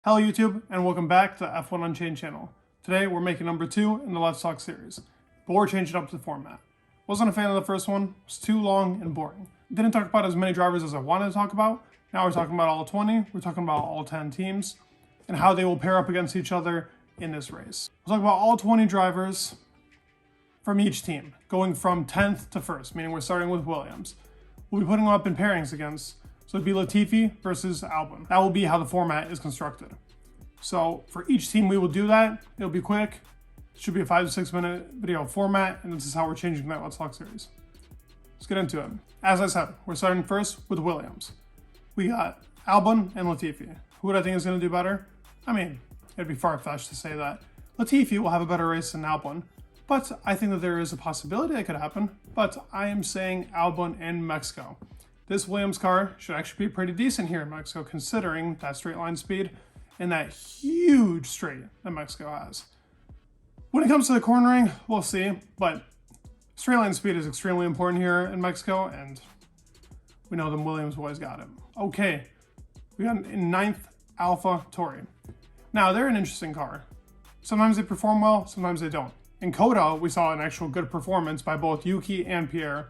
Hello YouTube, and welcome back to the F1 Unchained channel. Today we're making number 2 in the Let's Talk series, but we're changing up the format. Wasn't a fan of the first one, it was too long and boring. Didn't talk about as many drivers as I wanted to talk about. Now we're talking about all 20, we're talking about all 10 teams, and how they will pair up against each other in this race. We'll talk about all 20 drivers from each team, going from 10th to 1st, meaning we're starting with Williams. We'll be putting them up in pairings against, so it'd be Latifi versus Albon. That will be how the format is constructed. So for each team we will do that. It'll be quick. It should be a 5 to 6 minute video format, and this is how we're changing that Let's Talk series. Let's get into it. As I said, we're starting first with Williams. We got Albon and Latifi. Who would I think is going to do better? I mean, it'd be far-fetched to say that Latifi will have a better race than Albon, but I think that there is a possibility that could happen. But I am saying Albon in Mexico. This Williams car should actually be pretty decent here in Mexico, considering that straight line speed and that huge straight that Mexico has. When it comes to the cornering, we'll see, but straight line speed is extremely important here in Mexico, and we know the Williams boys got it. Okay, we got in 9th Alpha Tauri. Now, they're an interesting car. Sometimes they perform well, sometimes they don't. In Coda, we saw an actual good performance by both Yuki and Pierre.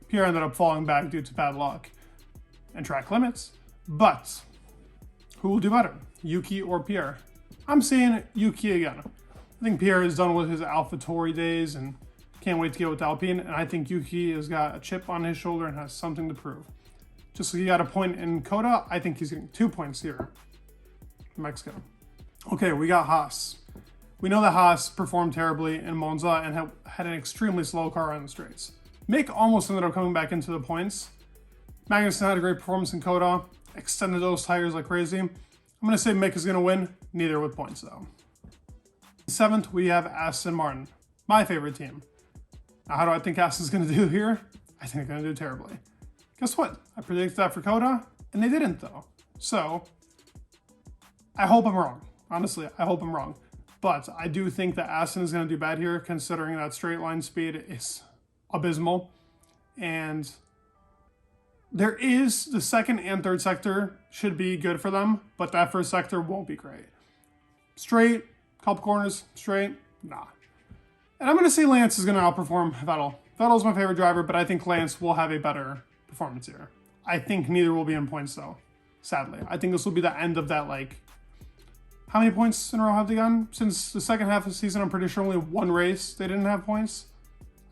Pierre ended up falling back due to bad luck and track limits, but who will do better, Yuki or Pierre? I'm saying Yuki again. I think Pierre is done with his AlphaTauri days and can't wait to get with Alpine, and I think Yuki has got a chip on his shoulder and has something to prove. Just like he got a point in Coda, I think he's getting 2 points here in Mexico. Okay, we got Haas. We know that Haas performed terribly in Monza and had an extremely slow car on the straights. Mick almost ended up coming back into the points. Magnussen had a great performance in Coda, extended those tires like crazy. I'm going to say Mick is going to win, neither with points though. 7th, we have Aston Martin, my favorite team. Now, how do I think Aston's going to do here? I think they're going to do terribly. Guess what? I predicted that for Coda, and they didn't though. So, I hope I'm wrong. Honestly, I hope I'm wrong. But I do think that Aston is going to do bad here, considering that straight line speed is abysmal, and there is the second and third sector should be good for them, but that first sector won't be great. Straight, couple corners, straight, nah. And I'm going to say Lance is going to outperform Vettel. Vettel's my favorite driver, but I think Lance will have a better performance here. I think neither will be in points though, sadly. I think this will be the end of that, like, how many points in a row have they gotten? Since the second half of the season, I'm pretty sure only one race they didn't have points.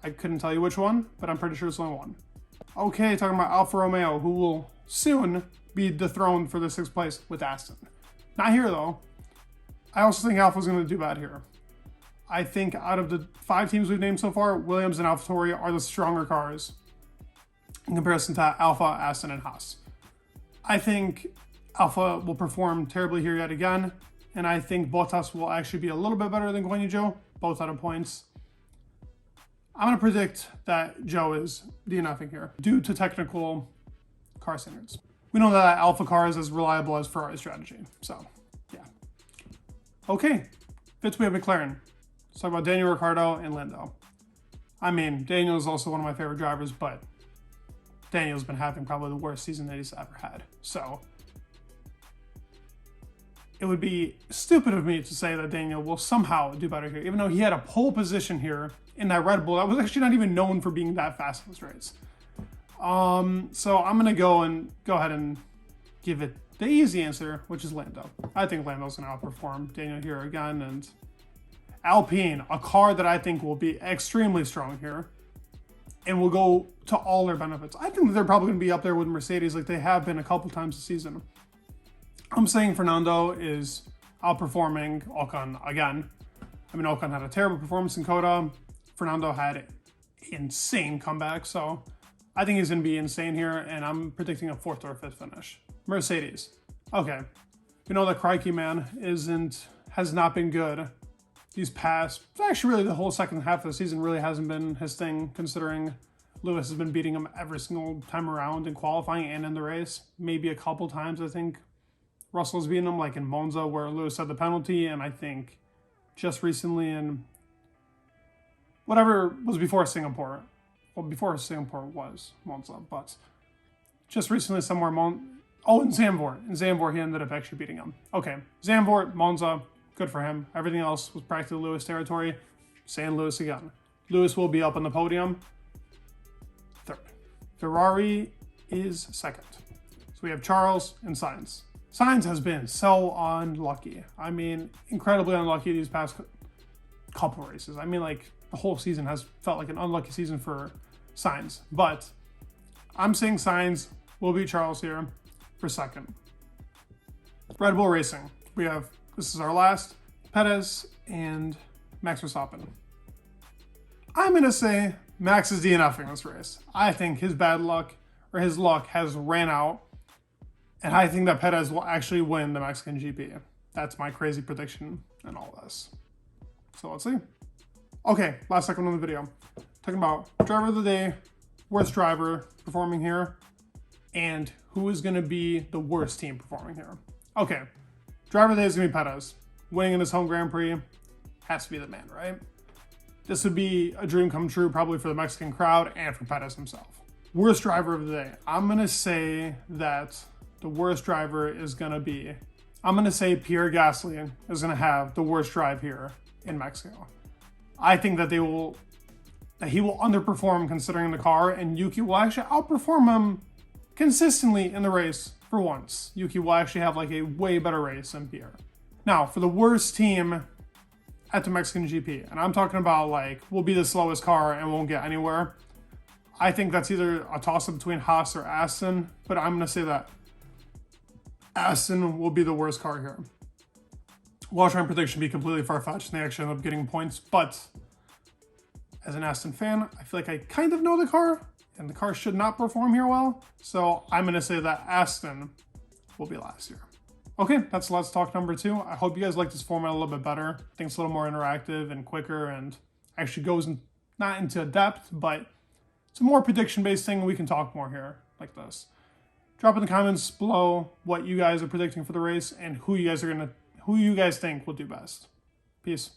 I couldn't tell you which one, but I'm pretty sure it's only one. Okay, talking about Alfa Romeo, who will soon be dethroned for the 6th place with Aston. Not here though. I also think Alfa's going to do bad here. I think out of the 5 teams we've named so far, Williams and AlphaTauri are the stronger cars in comparison to Alfa, Aston, and Haas. I think Alfa will perform terribly here yet again, and I think Bottas will actually be a little bit better than Guanyu Zhou, both out of points. I'm going to predict that Joe is DNFing here due to technical car standards. We know that Alpha car is as reliable as Ferrari strategy, so yeah. Okay, 5th we have McLaren. Let's talk about Daniel Ricciardo and Lando. I mean, Daniel is also one of my favorite drivers, but Daniel's been having probably the worst season that he's ever had. So it would be stupid of me to say that Daniel will somehow do better here, even though he had a pole position here in that Red Bull that was actually not even known for being that fast in the straights. So I'm going to go ahead and give it the easy answer, which is Lando. I think Lando's going to outperform Daniel here again, and Alpine, a car that I think will be extremely strong here and will go to all their benefits. I think that they're probably going to be up there with Mercedes like they have been a couple times this season. I'm saying Fernando is outperforming Ocon again. I mean, Ocon had a terrible performance in Coda. Fernando had an insane comeback, so I think he's going to be insane here, and I'm predicting a 4th or 5th finish. Mercedes. Okay. We know that Crikey man has not been good these past, actually really the whole second half of the season really hasn't been his thing, considering Lewis has been beating him every single time around in qualifying and in the race. Maybe a couple times, I think Russell's beaten him, like in Monza where Lewis had the penalty, and I think just recently in whatever was before Singapore. Well, before Singapore was Monza, but just recently somewhere Oh, and Zandvoort. In Zandvoort, he ended up actually beating him. Okay, Zandvoort, Monza, good for him. Everything else was practically Lewis territory. Saying Lewis again. Lewis will be up on the podium. Third. Ferrari is second. So we have Charles and Sainz. Sainz has been so unlucky. I mean, incredibly unlucky these past couple races. I mean, like, the whole season has felt like an unlucky season for Sainz. But I'm saying Sainz will beat Charles here for second. Red Bull Racing. We have, this is our last, Perez and Max Verstappen. I'm going to say Max is DNFing this race. I think his bad luck, or his luck, has ran out. And I think that Perez will actually win the Mexican GP. That's my crazy prediction in all this. So let's see. Okay, last second on the video. Talking about driver of the day, worst driver performing here, and who is going to be the worst team performing here. Okay, driver of the day is going to be Perez. Winning in his home Grand Prix has to be the man, right? This would be a dream come true probably for the Mexican crowd and for Perez himself. Worst driver of the day. I'm going to say that the worst driver is going to be, I'm going to say Pierre Gasly is going to have the worst drive here in Mexico. I think that he will underperform considering the car, and Yuki will actually outperform him consistently in the race for once. Yuki will actually have like a way better race than Pierre. Now, for the worst team at the Mexican GP, and I'm talking about like, will be the slowest car and won't get anywhere. I think that's either a toss-up between Haas or Aston, but I'm going to say that Aston will be the worst car here. Well, I'll try and prediction be completely far-fetched and they actually end up getting points, but as an Aston fan, I feel like I kind of know the car, and the car should not perform here well, so I'm going to say that Aston will be last here. Okay, that's Let's Talk number 2. I hope you guys like this format a little bit better. I think it's a little more interactive and quicker and actually goes not into depth, but it's a more prediction-based thing. We can talk more here like this. Drop in the comments below what you guys are predicting for the race and who you guys think will do best. Peace.